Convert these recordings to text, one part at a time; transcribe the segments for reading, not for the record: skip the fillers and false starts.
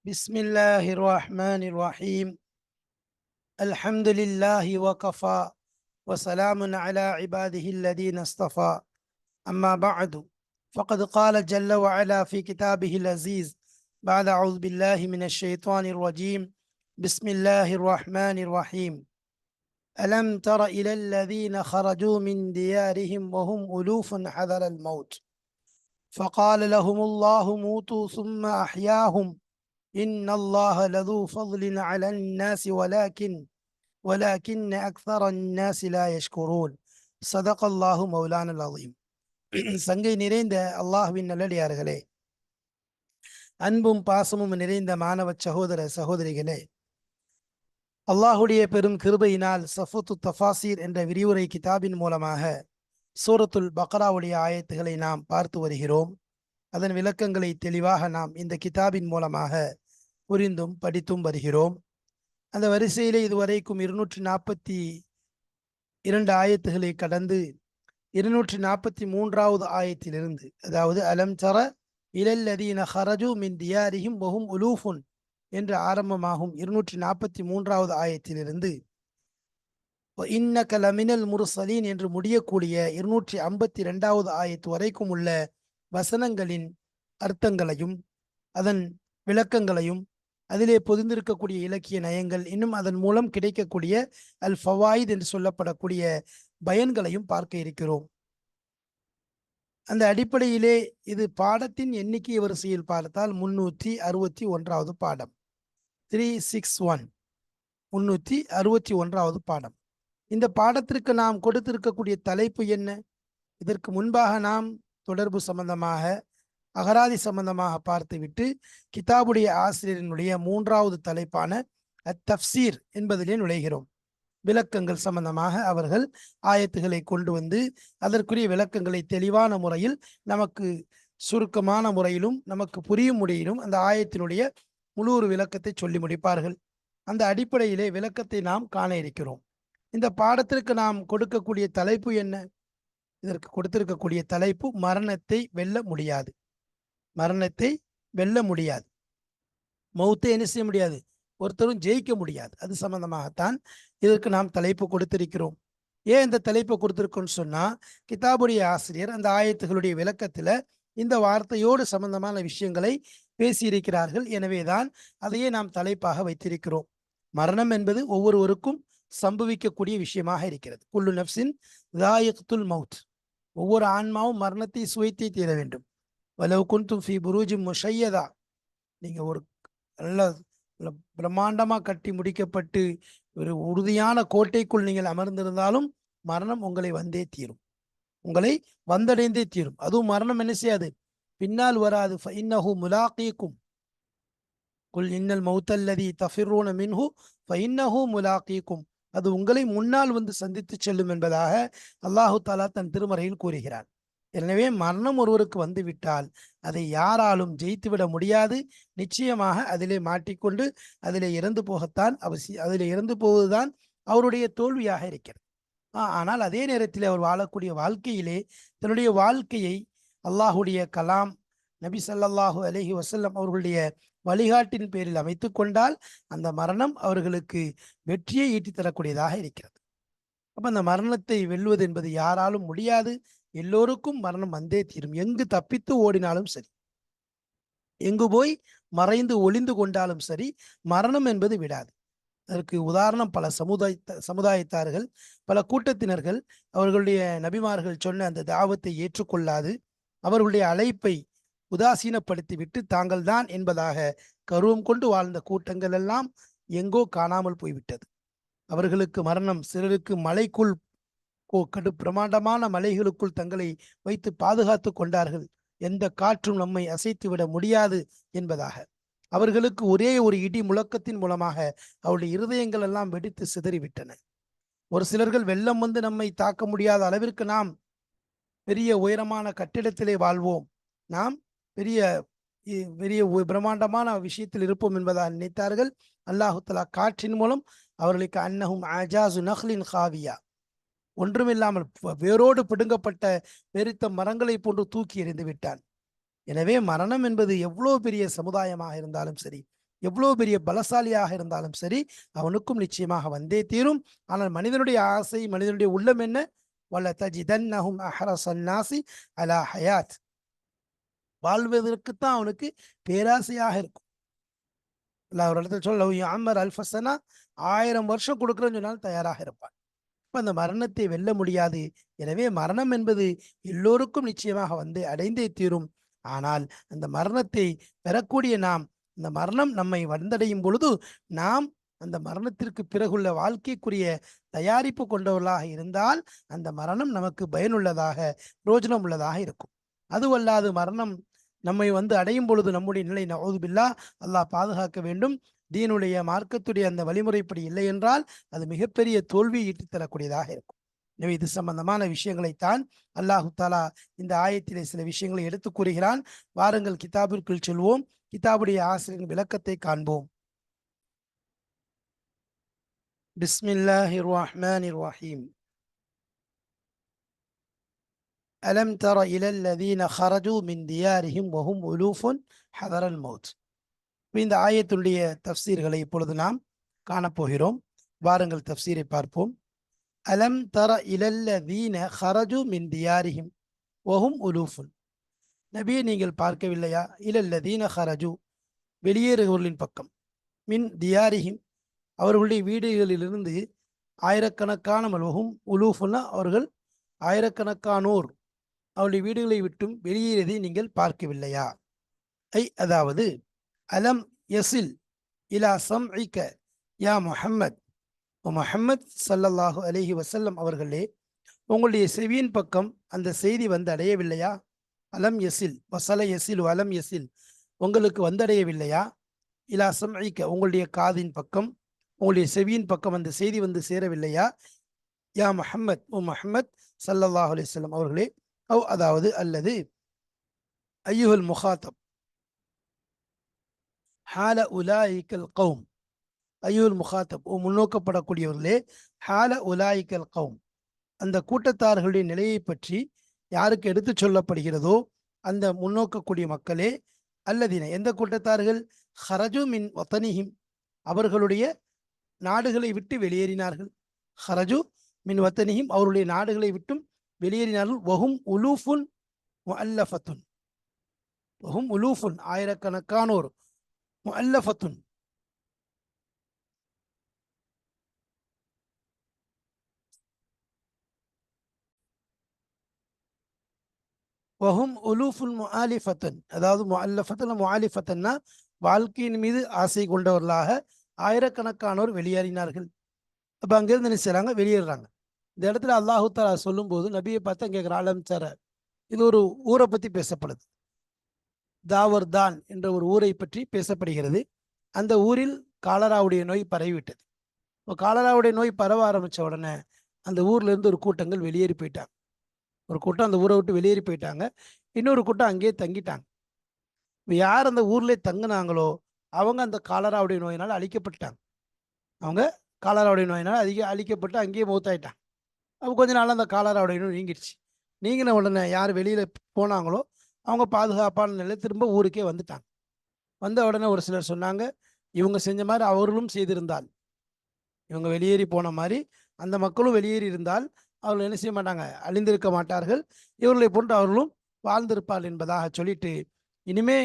بسم الله الرحمن الرحيم. الحمد لله وكفى وسلام على عباده الذين اصطفى. أما بعد، فقد قال جل وعلا في كتابه العزيز بعد أعوذ بالله من الشيطان الرجيم. بسم الله الرحمن الرحيم. ألم تر إلى الذين خرجوا من ديارهم وهم ألوف حذر الموت فقال لهم الله موتوا ثم أحياهم إن الله لذو فضل على الناس ولكن أكثر الناس لا يشكرون. صدق الله مولانا العظيم. சங்கை நிறைந்த அல்லாஹ்வின் நல்லடியார்களே, அன்பும் பாசமும் நிறைந்த மாணவ சகோதர சகோதரிகளே, அல்லாஹுடைய பெரும் கிருபையினால் சஃபத்து தஃபாசீர் என்ற விரிவுரை கிதாபின் மூலமாக சூரத்துல் பக்ராவுடைய ஆயத்துகளை நாம் பார்த்து வருகிறோம். அதன் விளக்கங்களை தெளிவாக நாம் இந்த கிதாபின் மூலமாக புரிந்தும் படித்தும் வருகிறோம். அந்த வரிசையிலே இதுவரைக்கும் 242 ஆயத்துகளை கடந்து 243வது ஆயத்திலிருந்து, அதாவது அலம் தர இலல்லதீன ஹரஜு மின் தியாரிஹிம் வஹும் உலூஃபுன் என்று ஆரம்பமாகும் 243வது ஆயத்திலிருந்து இன்னக லமினல் முர்சலீன் என்று முடியக்கூடிய 252வது ஆயத்து வரைக்கும் உள்ள வசனங்களின் அர்த்தங்களையும் அதன் விளக்கங்களையும் அதிலே பொதிந்திருக்கக்கூடிய இலக்கிய நயங்கள், இன்னும் அதன் மூலம் கிடைக்கக்கூடிய அல் ஃபவாயித் என்று சொல்லப்படக்கூடிய பயன்களையும் பார்க்க இருக்கிறோம். அந்த அடிப்படையிலே இது பாடத்தின் எண்ணிக்கை வரிசையில் பார்த்தால் 361வது பாடம், 361, 361வது பாடம். இந்த பாடத்திற்கு நாம் கொடுத்திருக்கக்கூடிய தலைப்பு என்ன? இதற்கு முன்பாக நாம் தொடர்பு சம்பந்தமாக அகராதி சம்பந்தமாக பார்த்துவிட்டு கிதாபுடைய ஆசிரியரினுடைய 3வது தலைப்பான தஃப்சீர் என்பதிலே நுழைகிறோம். விளக்கங்கள் சம்பந்தமாக அவர்கள் ஆயத்துகளை கொண்டு வந்து அதற்குரிய விளக்கங்களை தெளிவான முறையில் நமக்கு சுருக்கமான முறையிலும் நமக்கு புரியும் முறையிலும் அந்த ஆயத்தினுடைய முழு ஒரு விளக்கத்தை சொல்லி முடிப்பார்கள். அந்த அடிப்படையிலே விளக்கத்தை நாம் காண இருக்கிறோம். இந்த பாடத்திற்கு நாம் கொடுக்கக்கூடிய தலைப்பு என்ன? இதற்கு கொடுத்திருக்கக்கூடிய தலைப்பு மரணத்தை வெல்ல முடியாது. மரணத்தை வெல்ல முடியாது, மௌத்தை என்ன செய்ய முடியாது, ஒருத்தரும் ஜெயிக்க முடியாது. அது சம்பந்தமாகத்தான் இதற்கு நாம் தலைப்பு கொடுத்திருக்கிறோம். ஏன் இந்த தலைப்பை கொடுத்திருக்கோம்னு சொன்னா, கிதாபுடைய ஆசிரியர் அந்த ஆயத்துகளுடைய விளக்கத்துல இந்த வார்த்தையோடு சம்பந்தமான விஷயங்களை பேசியிருக்கிறார்கள். எனவேதான் அதையே நாம் தலைப்பாக வைத்திருக்கிறோம். மரணம் என்பது ஒவ்வொருவருக்கும் சம்பவிக்கக்கூடிய விஷயமாக இருக்கிறது. குல்லு நஃப்ஸின் ذائقத்துல் மௌத், ஒவ்வொரு ஆன்மாவும் மரணத்தை சுவைத்தே தீர வேண்டும். வலவ் குன்தும் ஃபீ புரூஜின் முஷையதா, நீங்க ஒரு நல்ல பிரம்மாண்டமா கட்டி முடிக்கப்பட்டு ஒரு உறுதியான கோட்டைக்குள் நீங்கள் அமர்ந்திருந்தாலும் மரணம் உங்களை வந்தே தீரும், உங்களை வந்தடைந்தே தீரும். அதுவும் மரணம் என்ன செய்யாது, பின்னால் வராது. ஃபஇன்னஹு முலாகீக்கும் குல் இன்னல் மௌத்தல்லதி தஃபிர்ரூன மின்ஹு ஃபஇன்னஹு முலாகீக்கும், அது உங்களை முன்னால் வந்து சந்தித்து செல்லும் என்பதாக அல்லாஹு தஆலா தன் திருமறையில் கூறுகிறார். எனவே மரணம் ஒருவருக்கு வந்துவிட்டால் அதை யாராலும் ஜெயித்துவிட முடியாது. நிச்சயமாக அதிலே மாட்டிக்கொண்டு அதிலே இறந்து போகத்தான் அதிலே இறந்து போவதுதான் அவருடைய தோல்வியாக இருக்கிறது. ஆனால் அதே நேரத்தில் அவர் வாழக்கூடிய வாழ்க்கையிலே தன்னுடைய வாழ்க்கையை அல்லாஹுடைய கலாம் நபி ஸல்லல்லாஹு அலைஹி வஸல்லம் அவர்களுடைய வழிகாட்டின் பேரில் அமைத்து கொண்டால் அந்த மரணம் அவர்களுக்கு வெற்றியை ஈட்டித் தரக்கூடியதாக இருக்கிறது. அப்ப அந்த மரணத்தை வெல்வது என்பது யாராலும் முடியாது. எல்லோருக்கும் மரணம் வந்தே தீரும். எங்கு தப்பித்து ஓடினாலும் சரி, எங்கு போய் மறைந்து ஒளிந்து கொண்டாலும் சரி, மரணம் என்பது விடாது. அதற்கு உதாரணம் பல சமுதாயத்தார்கள், பல கூட்டத்தினர்கள் அவர்களுடைய நபிமார்கள் சொன்ன அந்த தாவத்தை ஏற்றுக்கொள்ளாது அவர்களுடைய அழைப்பை உதாசீனப்படுத்திவிட்டு தாங்கள் தான் என்பதாக கருவம் கொண்டு வாழ்ந்த கூட்டங்கள் எல்லாம் எங்கோ காணாமல் போய்விட்டது. அவர்களுக்கு மரணம், சிலருக்கு மலைக்குள் கடு பிரமாண்டமான மலைகளுக்குள் தங்களை வைத்து பாதுகாத்து கொண்டார்கள், எந்த காற்றும் நம்மை அசைத்து விட முடியாது என்பதாக. அவர்களுக்கு ஒரே ஒரு இடி முழக்கத்தின் மூலமாக அவருடைய இருதயங்கள் எல்லாம் வெடித்து சிதறிவிட்டன. ஒரு சிலர்கள் வெள்ளம் வந்து நம்மை தாக்க முடியாத அளவிற்கு நாம் பெரிய உயரமான கட்டிடத்திலே வாழ்வோம், நாம் பெரிய பெரிய பிரம்மாண்டமான விஷயத்தில் இருப்போம் என்பதாக நினைத்தார்கள். அல்லாஹு தஆலா காற்றின் மூலம் அவர்களுக்கு அன்னஹும் அஜாசு நஹ்லின் ஹாவியா, ஒன்றுமில்லாமல் வேரோடு பிடுங்கப்பட்ட பெருத்த மரங்களை போன்று தூக்கி எறிந்து விட்டான். எனவே மரணம் என்பது எவ்வளவு பெரிய சமுதாயமாக இருந்தாலும் சரி, எவ்வளவு பெரிய பலசாலியாக இருந்தாலும் சரி, அவனுக்கும் நிச்சயமாக வந்தே தீரும். ஆனால் மனிதனுடைய ஆசை, மனிதனுடைய உள்ளம் என்ன? வல தஜிதன்னஹும் அஹ்ரஸன் நாஸி அலா ஹயாத், வாழ்வதற்குத்தான் அவனுக்கு பேராசையாக இருக்கும். அல்லாஹ் ஒரு இடத்துல சொல்ல அம்மர் அல்ஃபசனா, 1000 வருஷம் கொடுக்குறேன்னு சொன்னாலும் தயாராக இருப்பான். இப்ப அந்த மரணத்தை வெல்ல முடியாது. எனவே மரணம் என்பது எல்லோருக்கும் நிச்சயமாக வந்து அடைந்தே தீரும். ஆனால் அந்த மரணத்தை பெறக்கூடிய நாம், அந்த மரணம் நம்மை வந்தடையும் பொழுது நாம் அந்த மரணத்திற்கு பிறகுள்ள வாழ்க்கைக்குரிய தயாரிப்பு கொண்டவர்களாக இருந்தால் அந்த மரணம் நமக்கு பயனுள்ளதாக, பிரயோஜனம் உள்ளதாக இருக்கும். அதுவல்லாது மரணம் நம்மை வந்து அடையும் பொழுது நம்முடைய நிலை நஊது பில்லாஹ், அல்லாஹ் பாதுகாக்க வேண்டும். தீனுடைய மார்க்கத்துடைய அந்த வழிமுறைப்படி இல்லை என்றால் அது மிகப்பெரிய தோல்வியை ஈட்டித் தரக்கூடியதாக இருக்கும். எனவே இது சம்பந்தமான விஷயங்களைத்தான் அல்லாஹு தாலா இந்த ஆயத்திலே சில விஷயங்களை எடுத்து கூறுகிறான். வாருங்கள் கிதாபிற்குள் செல்வோம். கிதாபுடைய ஆசிரியரின் விளக்கத்தை காண்போம். பிஸ்மில்லாஹிர் ரஹ்மானிர் ரஹீம். அலம் தர இலல் லதீன ஹரஜு மின் தியாரிஹிம் வஹும் உலூஃபுன் ஹதரல் மௌத். இந்த ஆயத்துடைய தஃப்சீர்களை இப்பொழுது நாம் காணப்போகிறோம். வாருங்கள் தஃப்சீரை பார்ப்போம். அலம் தர இலல் லதீன ஹரஜு மின் தியாரிஹிம் வஹும் உலூஃபுன். நபியை நீங்கள் பார்க்கவில்லையா? இலல் லதீன ஹரஜு, வெளியேறுகளின் பக்கம், மின் தியாரிஹிம், அவர்களுடைய வீடுகளிலிருந்து ஆயிரக்கணக்கான வஹும் உலூஃபுன்னா அவர்கள் ஆயிரக்கணக்கானோர் அவருடைய வீடுகளை விட்டும் வெளியேறியதை நீங்கள் பார்க்கவில்லையா? அதாவது அலம் யசில் இலா சம்இக யா முஹம்மத், முஹம்மத் ஸல்லல்லாஹு அலைஹி வஸல்லம் அவர்களே, உங்களுடைய செவியின் பக்கம் அந்த செய்தி வந்து அடையவில்லையா? அலம் யசில், வசல யசில், அலம் யசில், உங்களுக்கு வந்தடையவில்லையா? இலா சம்இக, உங்களுடைய காதின் பக்கம், உங்களுடைய செவியின் பக்கம் அந்த செய்தி வந்து சேரவில்லையா? யா முஹம்மத், முஹம்மத் ஸல்லல்லாஹு அலைஹி வஸல்லம் அவர்களே, அதாவது அல்லது ஐயுல் முகாத்தப் ஹால உலாயிக்கல் கௌம், ஐயுல் முகாத்தப், முன்னோக்கப்படக்கூடியவர்களே, ஹால உலாயிக்கல் கௌம், அந்த கூட்டத்தார்களுடைய நிலையை பற்றி யாருக்கு எடுத்து சொல்லப்படுகிறதோ அந்த முன்னோக்கக்கூடிய மக்களே, அல்லதீன, எந்த கூட்டத்தார்கள், ஹரஜு மின் வத்தனிஹிம், அவர்களுடைய நாடுகளை விட்டு வெளியேறினார்கள். ஹரஜு மின் வத்தனிஹிம், அவருடைய நாடுகளை விட்டும் வெளியேறினார்கள். வஹும் உலூஃபுன் முஅல்லஃபத்துன், வஹும் உலூஃபுன், ஆயிரக்கணக்கானோர், முஅல்லஃபத்துன், வஹும் உலூஃபுல் முஆலிஃபத்தன், அதாவது முஅல்லஃபத்தன் முஆலிஃபத்தன்னா வாழ்க்கையின் மீது ஆசை கொண்டவர்களாக ஆயிரக்கணக்கானோர் வெளியேறினார்கள். அப்போ அங்கிருந்து என்ன செய்றாங்க? வெளியேறாங்க. இந்த இடத்துல அல்லாஹு தஆலா சொல்லும் போது நபியை பார்த்தா கேட்குற ஆலம் சர, இது ஒரு ஊரை பற்றி பேசப்படுது. தாவர்தான் என்ற ஒரு ஊரை பற்றி பேசப்படுகிறது. அந்த ஊரில் காலராவுடைய நோய் பரவிவிட்டது. இப்போ காலராவுடைய நோய் பரவ ஆரம்பித்த உடனே அந்த ஊர்ல இருந்து ஒரு கூட்டங்கள் வெளியேறி போயிட்டாங்க. ஒரு கூட்டம் அந்த ஊரை விட்டு வெளியேறி போயிட்டாங்க. இன்னொரு கூட்டம் அங்கேயே தங்கிட்டாங்க. இப்போ யார் அந்த ஊர்லேயே தங்குனாங்களோ அவங்க அந்த காலராவுடைய நோயினால் அழிக்கப்பட்டாங்க. அவங்க காலராவுடைய நோயினால் அழிக்கப்பட்டு அங்கேயே மௌத்தாயிட்டாங்க. அப்போ கொஞ்ச நாள் அந்த காலராவுடைய நோய் நீங்கிடுச்சு. நீங்கின உடனே யார் வெளியில் போனாங்களோ அவங்க பாதுகாப்பான நிலை திரும்ப ஊருக்கே வந்துட்டாங்க. வந்த உடனே ஒரு சிலர் சொன்னாங்க, இவங்க செஞ்ச மாதிரி அவர்களும் செய்திருந்தால், இவங்க வெளியேறி போன மாதிரி அந்த மக்களும் வெளியேறி இருந்தால் அவர்கள் என்ன செய்ய மாட்டாங்க? அழிந்திருக்க மாட்டார்கள். இவர்களை போன்று அவர்களும் வாழ்ந்திருப்பார்கள் என்பதாக சொல்லிட்டு, இனிமே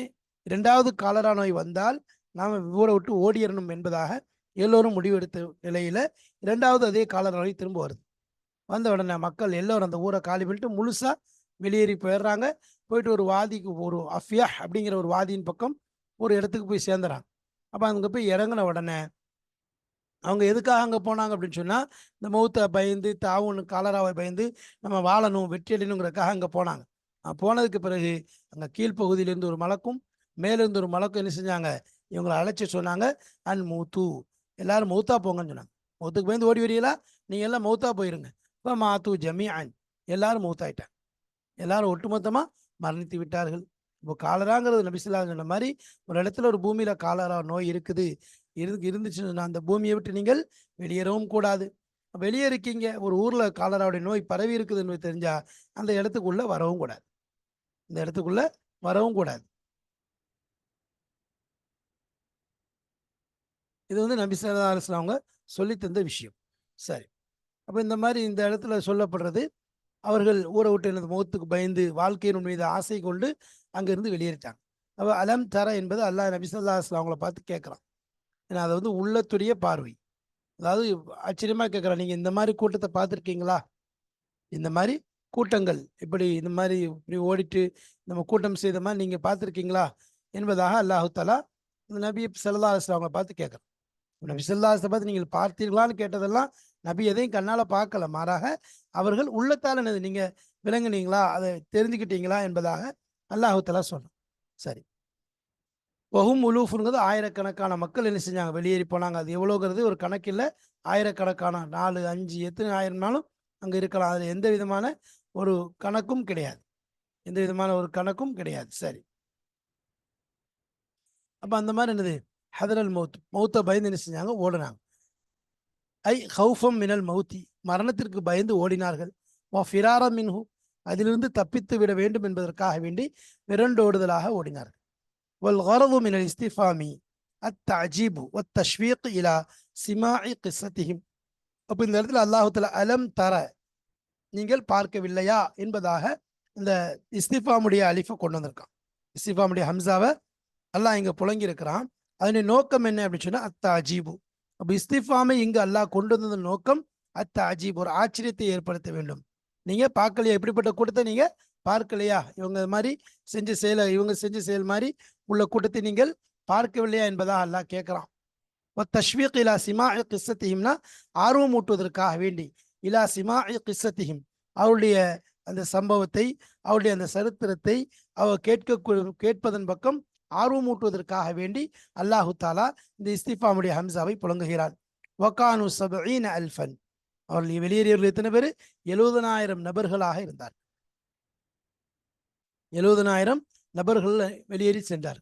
2வது காலரா நோய் வந்தால் நாம் ஊரை விட்டு ஓடிடணும் என்பதாக எல்லோரும் முடிவெடுத்த நிலையில 2வது அதே காலரா நோய் திரும்ப வருது. வந்த உடனே மக்கள் எல்லோரும் அந்த ஊரை காலி பண்ணிட்டு முழுசா வெளியேறி போயிடுறாங்க. போயிட்டு ஒரு வாதிக்கு, ஒரு அஃபியா அப்படிங்கிற ஒரு வாதியின் பக்கம் ஒரு இடத்துக்கு போய் சேர்ந்துறாங்க. அப்போ அங்கே போய் இறங்கின உடனே அவங்க எதுக்காக அங்கே போனாங்க அப்படின்னு சொன்னால், இந்த மௌத்தை பயந்து, தாவுன்னு காலராவை பயந்து நம்ம வாழணும், வெற்றி அடையணுங்கிறதுக்காக அங்கே போனாங்க. போனதுக்கு பிறகு அங்கே கீழ்ப்பகுதியிலேருந்து ஒரு மலக்கும் மேலேருந்து ஒரு மலக்கும் என்ன செஞ்சாங்க? இவங்களை அழைச்சி சொன்னாங்க, அன் மூத்து, எல்லாரும் மௌத்தா போங்கன்னு சொன்னாங்க. மௌத்துக்கு பயந்து ஓடி வரீங்களா? நீங்கள் எல்லாம் மௌத்தா போயிருங்க. இப்போ மாத்து ஜமீ அன், எல்லாரும் மௌத்தாயிட்டாங்க. எல்லாரும் ஒட்டுமொத்தமாக மரணித்து விட்டார்கள். இப்போ காலராங்கிறது நபிசுல்லா சொன்ன மாதிரி ஒரு இடத்துல ஒரு பூமியில் காலரா நோய் இருக்குது, இருந்துச்சுன்னா அந்த பூமியை விட்டு நீங்கள் வெளியேறவும் கூடாது. வெளியே இருக்கீங்க, ஒரு ஊரில் காலராவுடைய நோய் பரவி இருக்குதுன்னு தெரிஞ்சா அந்த இடத்துக்குள்ள வரவும் கூடாது. இந்த இடத்துக்குள்ள வரவும் கூடாது. இது வந்து நபி ஸல்லல்லாஹு அலைஹி வஸல்லம் அவங்க சொல்லி தந்த விஷயம். சரி, அப்போ இந்த மாதிரி இந்த இடத்துல சொல்லப்படுறது, அவர்கள் ஊரை விட்டு எனது முகத்துக்கு பயந்து வாழ்க்கையின் மீது ஆசை கொண்டு அங்கிருந்து வெளியேறிட்டாங்க. அப்போ அலம் தர என்பது அல்லாஹ் நபி ஸல்லல்லாஹு அலைஹி வஸல்லம் அவங்கள பார்த்து கேட்குறான். ஏன்னா அது வந்து உள்ளத்துடைய பார்வை. அதாவது ஆச்சரியமா கேட்குறான், நீங்க இந்த மாதிரி கூட்டத்தை பார்த்துருக்கீங்களா? இந்த மாதிரி கூட்டங்கள் இப்படி இந்த மாதிரி இப்படி ஓடிட்டு நம்ம கூட்டம் செய்த மாதிரி நீங்க பார்த்துருக்கீங்களா என்பதாக அல்லாஹு தஆலா இந்த நபி ஸல்லல்லாஹு அலைஹி வஸல்லம் அவங்களை பார்த்து கேட்குறான். நபி ஸல்லல்லாஹு அலைஹி வஸல்லம் பார்த்து நீங்கள் பார்த்தீர்களான்னு கேட்டதெல்லாம் நபி எதையும் கண்ணால பார்க்கல, மாறாக அவர்கள் உள்ளத்தால் என்னது நீங்க விளங்குனீங்களா, அதை தெரிஞ்சுக்கிட்டீங்களா என்பதாக அல்லாஹு தஆலா சொன்னான். சரி, வஹும் உலூஃபுங்கிறது ஆயிரக்கணக்கான மக்கள் என்ன செஞ்சாங்க, வெளியேறி போனாங்க. அது எவ்வளோங்கிறது ஒரு கணக்கில், ஆயிரக்கணக்கான 4 5 எத்தனை ஆயிரம்னாலும் அங்கே இருக்கலாம். அதில் எந்த விதமான ஒரு கணக்கும் கிடையாது, எந்த விதமான ஒரு கணக்கும் கிடையாது. சரி, அப்போ அந்த மாதிரி என்னது ஹதரல் மௌத், மௌத்தை பயந்து என்ன செஞ்சாங்க, ஓடுனாங்க. ஐ ஹவுஃபம் மினல் மௌத்தி, மரணத்திற்கு பயந்து ஓடினார்கள். வா ஃபிரார மின்ஹு, அதிலிருந்து தப்பித்து விட வேண்டும் என்பதற்காக வேண்டி விரண்டோடுதலாக ஓடினார்கள். வல் கரது மினல் இஸ்திஃபாமி அத்தஅஜீபு வத்தஷ்வீக் இலா சிமாஇ கிஸ்ஸத்திஹிம். அப்போ இந்த இடத்துல அல்லாஹு தஆலா அலம் தர, நீங்கள் பார்க்கவில்லையா என்பதாக இந்த இஸ்திஃபாமுடைய அலிஃபை கொண்டு வந்திருக்கான். இஸ்திஃபாமுடைய ஹம்சாவை அல்லாஹ் இங்க புழங்கி இருக்கிறான். அதனுடைய நோக்கம் என்ன அப்படின்னு சொன்னா அத்தஅஜீபு. அப்போ இஸ்திஃபாமை இங்கு அல்லாஹ் கொண்டு வந்த நோக்கம் அத்தஅஜீப், ஒரு ஆச்சரியத்தை ஏற்படுத்த வேண்டும். நீங்க பார்க்கலையா, எப்படிப்பட்ட கூட்டத்தை நீங்க பார்க்கலையா, இவங்க மாதிரி செஞ்ச செயலை, இவங்க செஞ்ச செயல் மாதிரி உள்ள கூட்டத்தை நீங்கள் பார்க்கவில்லையா என்பதாக அல்லாஹ் கேட்கிறான். தஷ்வீக் இலா சிமாஇ கிஸ்ஸத்திஹிம்னா ஆர்வம் ஊட்டுவதற்காக வேண்டி, இலா சிமாஇ கிஸ்ஸத்திஹிம் அவருடைய அந்த சம்பவத்தை, அவருடைய அந்த சரித்திரத்தை அவர் கேட்பதன் பக்கம் ஆர்வமூட்டுவதற்காக வேண்டி அல்லாஹு தாலா இந்த இஸ்திஃபாமுடைய ஹம்சாவை புழங்குகிறார். வகானு சபஈன அல்ஃபன், அவர்கள் வெளியேறியவர்கள் எத்தனை பேர், 70,000 நபர்களாக இருந்தார். 70,000 நபர்கள் வெளியேறி சென்றார்.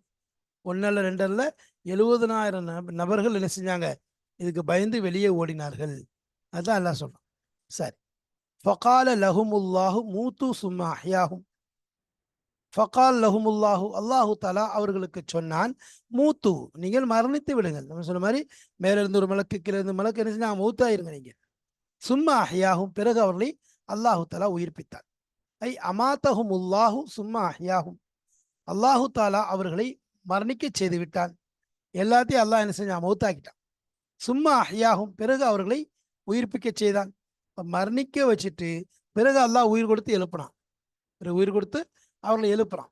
ஒன்னல்ல ரெண்டல்ல 70,000 நபர்கள் என்ன செஞ்சாங்க, இதுக்கு பயந்து வெளியே ஓடினார்கள். அதுதான் அல்லாஹ் சொல்றான். சரி, ஃபகால லஹுமுல்லாஹு மூத்து சும்மா அஹ்யாஹும். ஃபகால் லஹுமுல்லாஹு, அல்லாஹு தஆலா அவர்களுக்கு சொன்னான், மூத்து, நீங்கள் மரணித்து விடுங்கள். நம்ம சொன்ன மாதிரி மேலிருந்து ஒரு மலக்கு, கீழே இருந்து மலக்கு என்ன செஞ்சா, மூத்தாயிருங்க நீங்க. சும்மா அஹ்யாஹும், பிறகு அவர்களை அல்லாஹு தஆலா உயிர்ப்பித்தார். ஐ அமாத்தஹுமுல்லாஹு சும்மா அஹ்யாஹும், அல்லாஹு தாலா அவர்களை மரணிக்க செய்து விட்டான். எல்லாத்தையும் அல்லாஹ் என்ன செஞ்சான், மௌத்தாக்கிட்டான். சும்மா அஹ்யாஹும், பிறகு அவர்களை உயிர்ப்பிக்க செய்தான். மரணிக்க வச்சுட்டு பிறகு அல்லாஹ் உயிர் கொடுத்து எழுப்பினான். பிறகு உயிர் கொடுத்து அவர்களை எழுப்புறான்.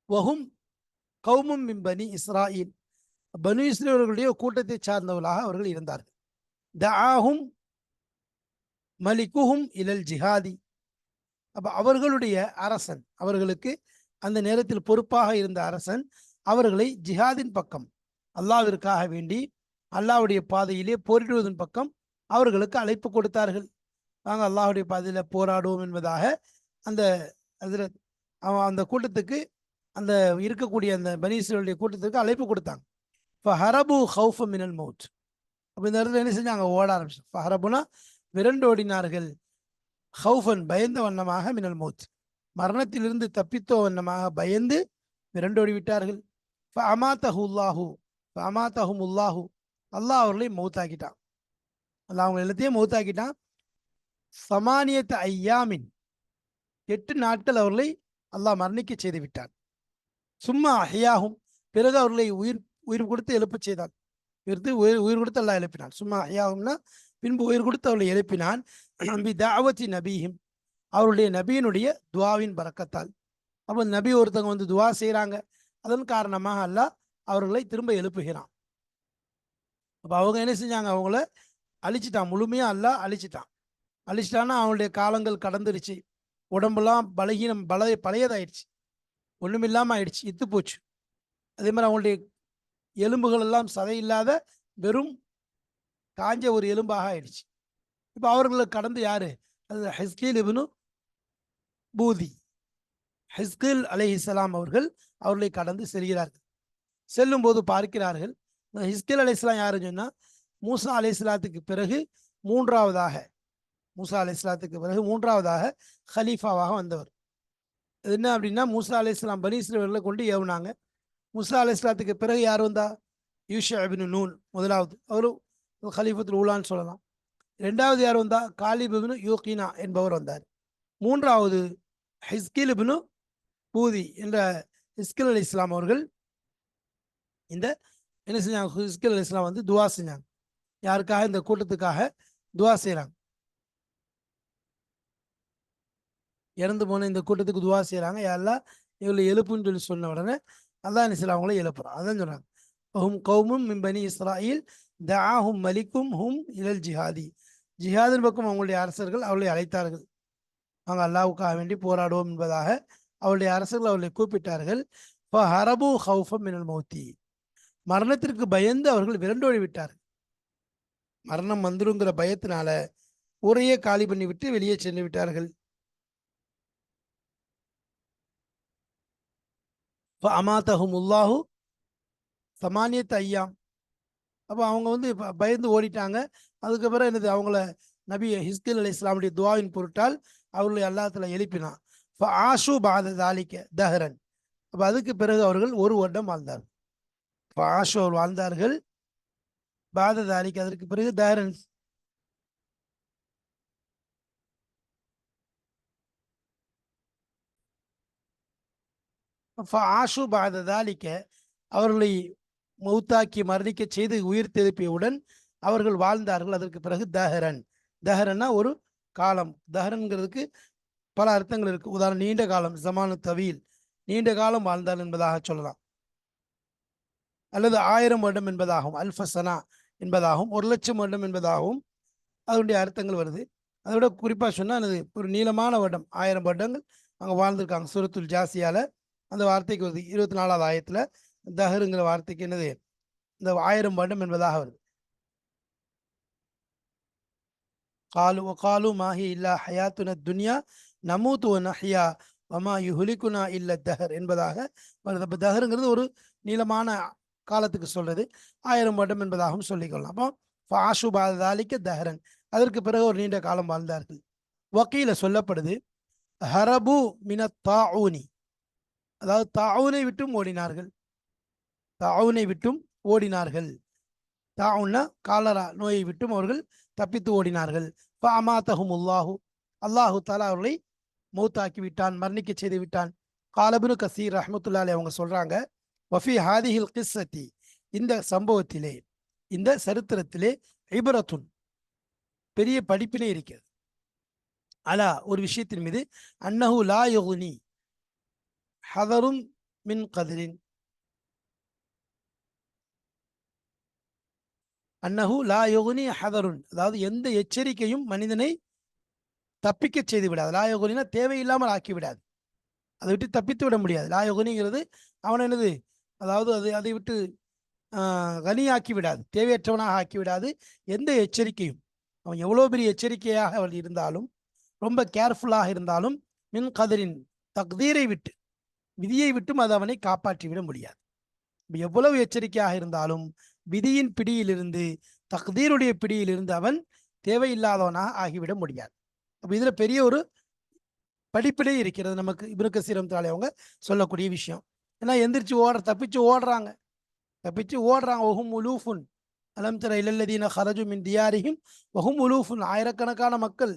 வஹும் கௌமும் மின் பனி இஸ்ராயில், பனு இஸ்ரேலர்களுடைய கூட்டத்தை சார்ந்தவர்களாக அவர்கள் இருந்தார்கள். தஆஹும் மலிகுஹும் இலல் ஜிஹாதி, அப்ப அவர்களுடைய அரசன், அவர்களுக்கு அந்த நேரத்தில் பொறுப்பாக இருந்த அரசன் அவர்களை ஜிஹாதின் பக்கம், அல்லாஹ்விற்காக வேண்டி அல்லாஹ்வுடைய பாதையிலே போரிடுவதன் பக்கம் அவர்களுக்கு அழைப்பு கொடுத்தார்கள். நாங்கள் அல்லாஹ்வுடைய பாதையில போராடுவோம் என்பதாக அந்த அதில் அந்த கூட்டத்துக்கு, அந்த இருக்கக்கூடிய அந்த பனி இஸ்ரேலுடைய கூட்டத்துக்கு அழைப்பு கொடுத்தாங்க. ஃபஹரபு ஹவுஃப மினல் மௌத், அப்போ இந்த இடத்துல என்ன செஞ்சாங்க, ஓட ஆரம்பிச்சாங்க. ஃபஹரபுனா விரண்டோடினார்கள், ஹவுஃபன் பயந்த வண்ணமாக, மினல் மௌத் மரணத்திலிருந்து தப்பித்தோ வண்ணமாக பயந்து விரண்டோடி விட்டார்கள். ஃபஅமாத்தஹுல்லாஹு ஃபஅமாத்தஹுமுல்லாஹு, அல்லாஹ் அவர்களை மௌத்தாக்கிட்டான். அல்லாஹ் அவங்க எல்லாத்தையும் மௌத்தாக்கிட்டான். சமானியத் ஐயாமின், 8 நாட்கள் அவர்களை அல்லாஹ் மரணிக்க செய்து விட்டான். சும்மா அஹ்யாஹும், பிறகு அவர்களை உயிர் கொடுத்து எழுப்ப செய்தான். உயிர் கொடுத்து அல்லாஹ் எழுப்பினான். சும்மா அஹ்யாஹும்னா பின்பு உயிர் கொடுத்து அவர்களை எழுப்பினான். பி தஅவத்தி நபிஹிம், அவருடைய நபியினுடைய துவாவின் பரக்கத்தால். அப்போ நபி ஒருத்தவங்க வந்து துவா செய்கிறாங்க, அதன் காரணமாக அல்லாஹ் அவர்களை திரும்ப எழுப்புகிறான். அப்போ அவங்க என்ன செஞ்சாங்க, அவங்கள அழிச்சிட்டான், முழுமையாக அல்லாஹ் அழிச்சிட்டான். அழிச்சிட்டான்னா அவங்களுடைய காலங்கள் கடந்துருச்சு, உடம்பெல்லாம் பலகீனம் பழையதாயிடுச்சு, ஒன்றுமில்லாமல் ஆயிடுச்சு, இத்து போச்சு. அதே மாதிரி அவங்களுடைய எலும்புகள் எல்லாம் சதை இல்லாத வெறும் காஞ்ச ஒரு எலும்பாக ஆயிடுச்சு. இப்போ அவர்களுக்கு கடந்து யாரு, அது ஹிஸ்கீல் இப்னு பூதி, ஹிஸ்கீல் அலைஹிஸ்ஸலாம் அவர்கள் அவர்களை கடந்து செல்கிறார்கள். செல்லும் போது பார்க்கிறார்கள், ஹிஸ்கீல் அலைஹிஸ்ஸலாம் யாருன்னு சொன்னா மூசா அலைஹிஸ்ஸலாத்துக்கு பிறகு மூன்றாவதாக, மூசா அலைஹிஸ்ஸலாத்துக்கு பிறகு மூன்றாவதாக ஹலீஃபாவாக வந்தவர். என்ன அப்படின்னா, மூசா அலைஹிஸ்ஸலாம் பனி இஸ்ரவேலை கொண்டு ஏவுனாங்க. மூசா அலைஹிஸ்ஸலாத்துக்கு பிறகு யார் வந்தா, யூஷா இப்னு நூன் முதலாவது, அவரு கலீஃபத்துல் ஊலான்னு சொல்லலாம். இரண்டாவது யார் வந்தா? காலிப் இப்னு யூகினா என்பவர் வந்தார். மூன்றாவது ஹிஸ்கில் இப்னு பூதி என்ற ஹிஸ்கில் அலி இஸ்லாம் அவர்கள் இந்த என்ன செஞ்சாங்க? ஹிஸ்கில் அலி இஸ்லாம் வந்து துவா செஞ்சாங்க. யாருக்காக? இந்த கூட்டத்துக்காக துவா செய்கிறாங்க. இறந்து போன இந்த கூட்டத்துக்கு துவா செய்கிறாங்க. யாரெல்லாம் இவங்களை எழுப்புன்னு சொல்லி சொன்ன உடனே அல்லாஹ் என்ன செய்யலாம்? அவங்கள எழுப்புறான். அதான் சொல்றாங்க, ஹும் கௌமும் மின் பனி இஸ்ராயில் தஆஹும் மலிக்கும் ஹும் இலல் ஜிஹாதி. ஜிஹாதின் பக்கம் அவங்களுடைய அரசர்கள் அவளை அழைத்தார்கள். அவங்க அல்லாஹ்வுக்காக வேண்டி போராடுவோம் என்பதாக அவருடைய அரசர்கள் அவர்களை கூப்பிட்டார்கள். ஹரபு ஹவுஃபம் மினல் மௌத்தி. மரணத்திற்கு பயந்து அவர்கள் விரண்டோடி விட்டார்கள். மரணம் வந்துருங்கிற பயத்தினால ஊரையே காலி பண்ணி விட்டு வெளியே சென்று விட்டார்கள். அமாத்தஹுமுல்லாஹு சமானியத் ஐயாம். அப்போ அவங்க வந்து பயந்து ஓடிட்டாங்க. அதுக்கப்புறம் என்னது? அவங்கள நபி ஹிஸ்கில் அலி இஸ்லாமுடைய துவாவின் பொருட்டால் அவர்களை அல்லாஹ்ல எழுப்பினான். ஆஷு பாத தாலிக்க தஹரன். அப்போ அதுக்கு பிறகு அவர்கள் ஒரு வருடம் வாழ்ந்தார்கள். ஆஷு அவர் வாழ்ந்தார்கள். பாத தாலிக்க அதற்கு பிறகு தஹரன். ஆஷு பாத தாலிக்க அவர்களை மௌத்தாக்கி மரணிக்க செய்து உயிர் தெழுப்பியவுடன் அவர்கள் வாழ்ந்தார்கள். அதற்கு பிறகு தஹரன். தஹரன்னா ஒரு காலம். தஹரன்கிறதுக்கு பல அர்த்தங்கள் இருக்கு. உதாரணம், நீண்ட காலம், ஜமானு தவீல், நீண்ட காலம் வாழ்ந்தார் என்பதாக சொல்லலாம். அல்லது 1000 வருடம் என்பதாகவும், அல்ஃபசனா என்பதாகவும், 1,00,000 வருடம் என்பதாகவும் அதனுடைய அர்த்தங்கள் வருது. அதோட குறிப்பாக சொன்னால் அது ஒரு நீளமான வருடம், 1000 வருடங்கள் அங்கே வாழ்ந்திருக்காங்க. சூரத்துல் ஜாசியால அந்த வார்த்தைக்கு வருது. 24வது ஆயத்தில் தஹருங்கிற வார்த்தைக்கு என்னது? இந்த 1000 வருடம் என்பதாக வருது. காலு மாஹி இல்லா ஹயாத்துன துன்யா நமூத்து நஹ்யா வமா யுஹ்லிகுனா இல்ல தஹர் என்பதாக வருது. அப்போ தஹருங்கிறது ஒரு நீளமான காலத்துக்கு சொல்றது. 1000 வருடம் என்பதாகவும் சொல்லிக்கொள்ளலாம். அப்போ ஃபாஷு பாதாலிக்க தஹரன், அதற்கு பிறகு ஒரு நீண்ட காலம் வாழ்ந்தார்கள். வக்கீல சொல்லப்படுது ஹரபு மின தாஊனி, அதாவது தாஊனை விட்டும் ஓடினார்கள். தாஊனை விட்டும் ஓடினார்கள். தாவுன்னா காலரா நோயை விட்டும் அவர்கள் தப்பித்து ஓடினார்கள். அமாத்தஹுமுல்லாஹு, அல்லாஹு தாலா அவர்களை மௌத்தாக்கி விட்டான், மரணிக்க செய்து விட்டான். காலபுனு கசீர் ரஹ்மத்துல்லாஹி அவங்க சொல்றாங்க, வஃபி ஹாதிஹில் கிஸ்ஸத்தி, இந்த சம்பவத்திலே, இந்த சரித்திரத்திலே இப்ரத்துன், பெரிய படிப்பினை இருக்கிறது. அலா, ஒரு விஷயத்தின் மீது, அன்னஹு லா யுக்னி ஹதரும் மின் கதிரின், அன்னஹு லா யுக்னி ஹதருன், அதாவது எந்த எச்சரிக்கையும் மனிதனை தப்பிக்க செய்து விடாது. லா யுக்னினா தேவையில்லாமல் ஆக்கி விடாது. அதை விட்டு தப்பித்து விட முடியாது. லா யுக்னிங்கிறது அவன் என்னது? அதாவது அதை விட்டு கனியாக்கி விடாது, தேவையற்றவனாக ஆக்கி விடாது. எந்த எச்சரிக்கையும், அவன் எவ்வளோ பெரிய எச்சரிக்கையாக அவன் இருந்தாலும், ரொம்ப கேர்ஃபுல்லாக இருந்தாலும், மின் கதிரின், தக்தீரை விட்டு, விதியை விட்டும் அது அவனை காப்பாற்றி விட முடியாது. எவ்வளவு எச்சரிக்கையாக இருந்தாலும் விதியின் பிடியிலிருந்து, தக்தீருடைய பிடியிலிருந்து அவன் தேவையில்லாதவனாக ஆகிவிட முடியாது. அப்போ இதுல பெரிய ஒரு படிப்பிலே இருக்கிறது நமக்கு. இப்னு கஸீர் ரஹ்மத்துல்லாஹி அவங்க சொல்லக்கூடிய விஷயம். ஏன்னா எந்திரிச்சு தப்பிச்சு ஓடுறாங்க. ஒஹும் உலூஃபுன் அலம் தர இலல்லதீன ஹரஜு மின் தியாரிஹிம் வஹும் உலூஃபுன், ஆயிரக்கணக்கான மக்கள்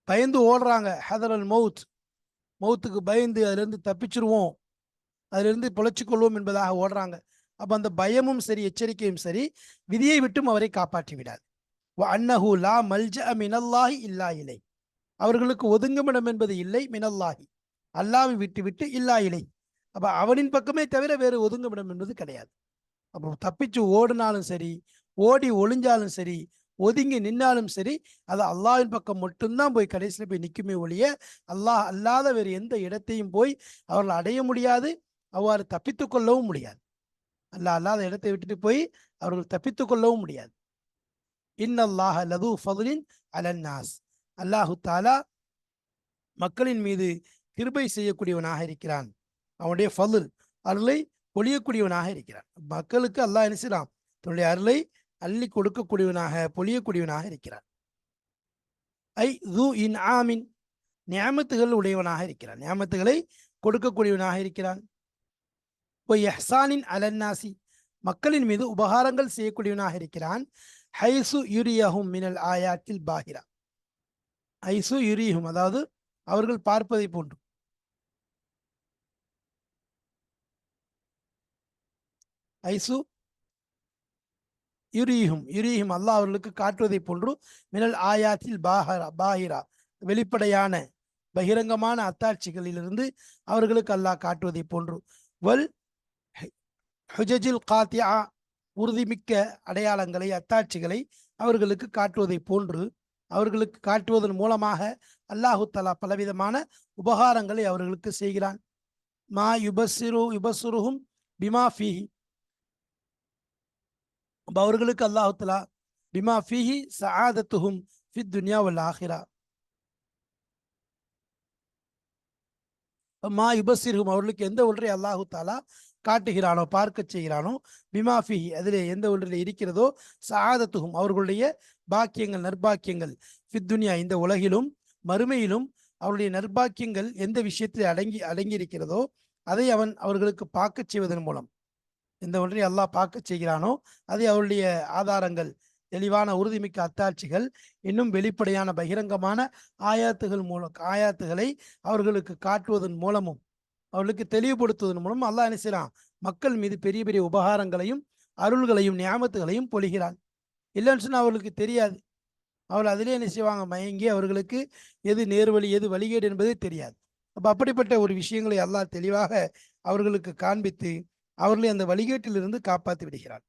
பயந்து ஓடுறாங்க. ஹதரல் மவுத், மவுத்துக்கு பயந்து அதிலிருந்து தப்பிச்சிருவோம், அதிலிருந்து பொழைச்சிக் கொள்வோம் என்பதாக ஓடுறாங்க. அப்ப அந்த பயமும் சரி, எச்சரிக்கையும் சரி, விதியை விட்டும் அவரை காப்பாற்றி விடாது. அன்னஹு லா மல்ஜஅ மினல்லாஹி இல்லா இலை, அவர்களுக்கு ஒதுங்குமிடம் என்பது இல்லை. மினல்லாஹி, அல்லாஹ்வை விட்டு விட்டு, இல்லா இலை, அப்ப அவனின் பக்கமே தவிர வேறு ஒதுங்குமிடம் என்பது கிடையாது. அப்போ தப்பிச்சு ஓடினாலும் சரி, ஓடி ஒளிஞ்சாலும் சரி, ஒதுங்கி நின்னாலும் சரி, அது அல்லாஹ்வின் பக்கம் மட்டும்தான் போய் கடைசியில் போய் நிற்குமே ஒழிய அல்லாஹ் அல்லாத வேறு எந்த இடத்தையும் போய் அவர்கள் அடைய முடியாது, அவ்வாறு தப்பித்துக் கொள்ளவும் முடியாது. அல்லாஹ் அல்லாத இடத்தை விட்டுட்டு போய் அவர்கள் தப்பித்துக் கொள்ளவும் முடியாது. இன்னல்லாஹ லது ஃபதுலின் அலன்னாஸ், அல்லாஹு தாலா மக்களின் மீது கிருபை செய்யக்கூடியவனாக இருக்கிறான். அவனுடைய ஃபதுல், அருளை பொழியக்கூடியவனாக இருக்கிறான். மக்களுக்கு அல்லாஹ் என்ன செய்யலாம்? தன்னுடைய அருளை அள்ளி கொடுக்கக்கூடியவனாக, பொழியக்கூடியவனாக இருக்கிறான். ஐ து இன் ஆமின், நியாமத்துகள் உடையவனாக இருக்கிறான், நியாமத்துகளை கொடுக்கக்கூடியவனாக இருக்கிறான். எஹ்சானின் அலன்னாசி, மக்களின் மீது உபகாரங்கள் செய்யக்கூடியவனாக இருக்கிறான். ஹைசு யுரியஹும் மினல் ஆயாத்தில் பாஹிரா. ஐசு யுரியும், அதாவது அவர்கள் பார்ப்பதை போன்று. ஐசு யுரியும் யுரியும், அல்லாஹ் அவர்களுக்கு காட்டுவதை போன்று. மினல் ஆயாத்தில் பாஹிரா, வெளிப்படையான பகிரங்கமான அத்தாட்சிகளிலிருந்து அவர்களுக்கு அல்லாஹ் காட்டுவதை போன்று. வல் ஹுஜஜில் காத்தியா, உறுதிமிக்க அடையாளங்களை அத்தாட்சிகளை அவர்களுக்கு காட்டுவதை போன்று அவர்களுக்கு காட்டுவதன் மூலமாக அல்லாஹு தலா பலவிதமான உபகாரங்களை அவர்களுக்கு செய்கிறான். மா யுபஸ்ஸிருஹும் பிமா ஃபீஹி, அவர்களுக்கு அல்லாஹு தலா பிமா ஃபீஹி சஆதத்துஹும் ஃபித் துன்யா வல் ஆஹிரா. மா யுபஸ்ஸிருஹும், அவர்களுக்கு எந்த ஒன்றை அல்லாஹு தாலா காட்டுகிறானோ, பார்க்க செய்கிறானோ, பிமாஃபி, அதிலே எந்த ஒன்றில் இருக்கிறதோ, சஆதத்துகும், அவர்களுடைய பாக்கியங்கள், நற்பாக்கியங்கள், ஃபித்துன்யா, இந்த உலகிலும் மறுமையிலும் அவருடைய நற்பாக்கியங்கள் எந்த விஷயத்தில் அடங்கி இருக்கிறதோ அதை அவர்களுக்கு பார்க்க செய்வதன் மூலம், எந்த ஒன்றை அல்லாஹ் பார்க்க செய்கிறானோ அதை அவருடைய ஆதாரங்கள், தெளிவான உறுதிமிக்க அத்தாட்சிகள், இன்னும் வெளிப்படையான பகிரங்கமான ஆயாத்துகளை அவர்களுக்கு காட்டுவதன் மூலமும் அவர்களுக்கு தெளிவுபடுத்துவதன் மூலம் அல்லாஹ் என்ன செய்யறான், மக்கள் மீது பெரிய பெரிய உபகாரங்களையும் அருள்களையும் நியாமத்துகளையும் பொழிகிறான். இல்லைன்னு சொன்னா அவர்களுக்கு தெரியாது. அவர்கள் அதிலே என்ன செய்வாங்க, மயங்கி அவர்களுக்கு எது நேர்வழி எது வழிகேடு என்பதே தெரியாது. அப்ப அப்படிப்பட்ட ஒரு விஷயங்களை அல்லாஹ் தெளிவாக அவர்களுக்கு காண்பித்து அவர்களை அந்த வழிகேட்டிலிருந்து காப்பாற்றி விடுகிறான்.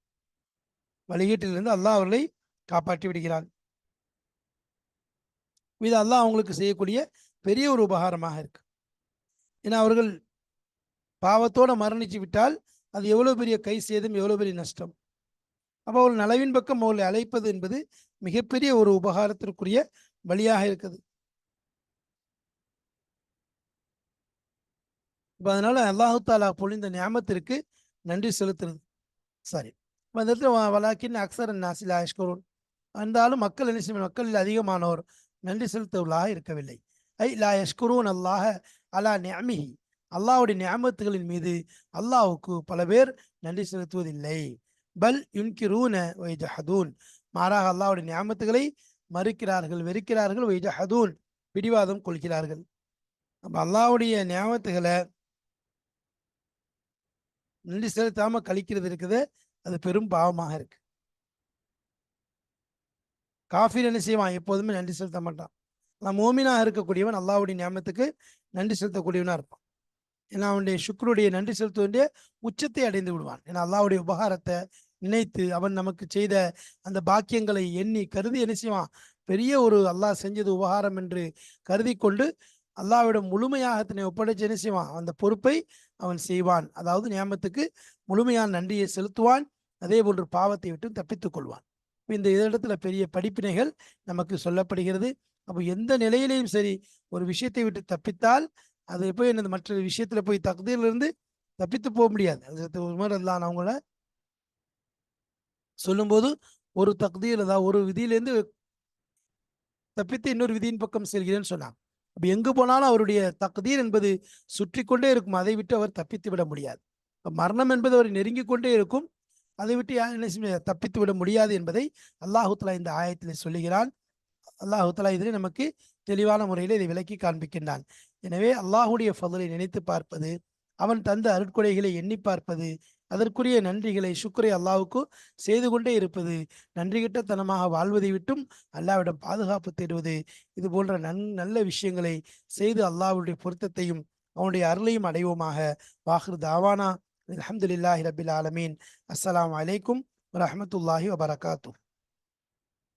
வழிகேட்டிலிருந்து அல்லாஹ் அவர்களை காப்பாற்றி விடுகிறான். இது அல்லாஹ் அவங்களுக்கு செய்யக்கூடிய பெரிய ஒரு உபகாரமாக இருக்கு. ஏன்னா அவர்கள் பாவத்தோட மரணிச்சு விட்டால் அது எவ்வளவு பெரிய கை சேதம், எவ்வளவு பெரிய நஷ்டம். அப்போ அவர்கள் நலவின் பக்கம் அவர்களை அழைப்பது என்பது மிகப்பெரிய ஒரு உபகாரத்திற்குரிய வழியாக இருக்குது. இப்போ அதனால அல்லாஹு தாலா பொழிந்த நியாமத்திற்கு நன்றி செலுத்துறது. சரி, அந்த இடத்துல வலாக்கின் அக்சர் நாசில் ஆஷ்கரோன், இருந்தாலும் மக்கள் என்ன செய்ய, மக்களில் அதிகமானோர் நன்றி செலுத்தவர்களாக இருக்கவில்லை. ஐ லா யஷ்குரூன் அல்லாஹ அலா நிஅமிஹி, அல்லாஹ்வுடைய நியாமத்துகளின் மீது அல்லாஹ்வுக்கு பல பேர் நன்றி செலுத்துவதில்லை. பல் யுன்கிரூன வயஜஹதூன், மாறாக அல்லாஹ்வுடைய நியாமத்துகளை மறுக்கிறார்கள், வெறுக்கிறார்கள். வயஜஹதூன், பிடிவாதம் கொள்கிறார்கள். அப்ப அல்லாஹ்வுடைய நியாமத்துகளை நன்றி செலுத்தாம கழிக்கிறது இருக்குது, அது பெரும் பாவமாக இருக்கு. காஃபிர் என்ன செய்வான், எப்போதுமே நன்றி செலுத்த மாட்டான். ஆனால் மோமினாக இருக்கக்கூடியவன் அல்லாஹ்வுடைய நியாமத்துக்கு நன்றி செலுத்தக்கூடியவனா இருப்பான். ஏன்னா அவனுடைய சுக்ருடைய நன்றி செலுத்த வேண்டிய உச்சத்தை அடைந்து விடுவான். ஏன்னா அல்லாஹ்வுடைய உபகாரத்தை நினைத்து அவன் நமக்கு செய்த அந்த பாக்கியங்களை எண்ணி கருதி என்ன செய்வான், பெரிய ஒரு அல்லாஹ் செஞ்சது உபகாரம் என்று கருதி கொண்டு அல்லாஹ்விடம் முழுமையாக தன்னை ஒப்படைச்சு என்ன செய்வான், அந்த பொறுப்பை அவன் செய்வான். அதாவது நியாமத்துக்கு முழுமையான நன்றியை செலுத்துவான். அதே போன்று பாவத்தை விட்டு தப்பித்துக் கொள்வான். இந்த இடத்துல பெரிய படிப்பினைகள் நமக்கு சொல்லப்படுகிறது. அப்போ எந்த நிலையிலையும் சரி, ஒரு விஷயத்தை விட்டு தப்பித்தால் அது போய் என்னது, மற்ற விஷயத்துல போய் தக்தீரிலிருந்து தப்பித்து போக முடியாது. அது உமர் அல்லாஹ் அவங்கள சொல்லும்போது, ஒரு தக்தீர், அதாவது ஒரு விதியிலேருந்து தப்பித்து இன்னொரு விதியின் பக்கம் செல்கிறேன்னு சொன்னாங்க. அப்ப எங்கு போனாலும் அவருடைய தக்தீர் என்பது சுற்றி கொண்டே இருக்கும். அதை விட்டு அவர் தப்பித்து விட முடியாது. மரணம் என்பது அவரை நெருங்கிக் கொண்டே இருக்கும். அதை விட்டு என்ன தப்பித்து விட முடியாது என்பதை அல்லாஹு தஆலா இந்த ஆயத்திலே சொல்லுகிறான். அல்லாஹு தஆலா இதிலே நமக்கு தெளிவான முறையில் இதை விளக்கி காண்பிக்கின்றான். எனவே அல்லாஹுடைய ஃபضலை நினைத்து பார்ப்பது, அவன் தந்த அருட்கொடைகளை எண்ணி பார்ப்பது, அதற்குரிய நன்றிகளை சுக்ரை அல்லாஹ்வுக்கு செய்து கொண்டே இருப்பது, நன்றிகிட்டத்தனமாக வாழ்வதை விட்டும் அல்லாஹ்விடம் பாதுகாப்பு தேடுவது, இது போன்ற நல்ல விஷயங்களை செய்து அல்லாஹ்வுடைய பொருத்தத்தையும் அவனுடைய அருளையும் அடைவோமாக. வாஹிர் தாவானா அல்ஹம்துலில்லாஹி ரப்பில் ஆலமீன். அஸ்ஸலாமு அலைக்கும் வரஹ்மத்துல்லாஹி வபரகாத்துஹு.